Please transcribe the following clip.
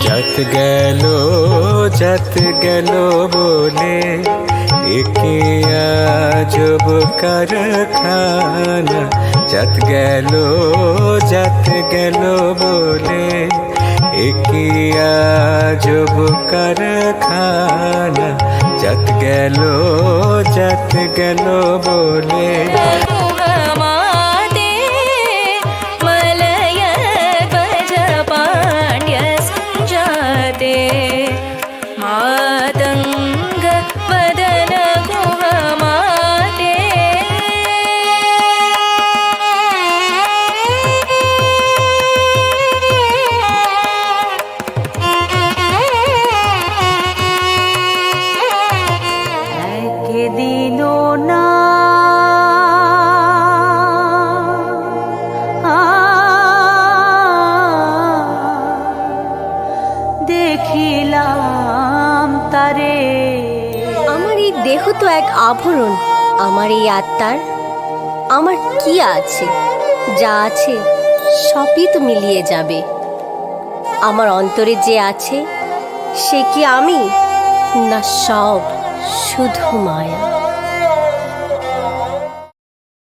যত গেল বলে একে আজব কারখানা। যত গেল বলে একে আজব কারখানা। যত গেল বলে मातंग वदन गुहमाते के दिनों ना দেখিলাম তারে। আমার এই দেহ তো এক আভরণ, আমার এই আত্মার আমার কি আছে? যা আছে সবই তো মিলিয়ে যাবে। আমার অন্তরে যে আছে সে কি আমি, না সব শুধু মায়া।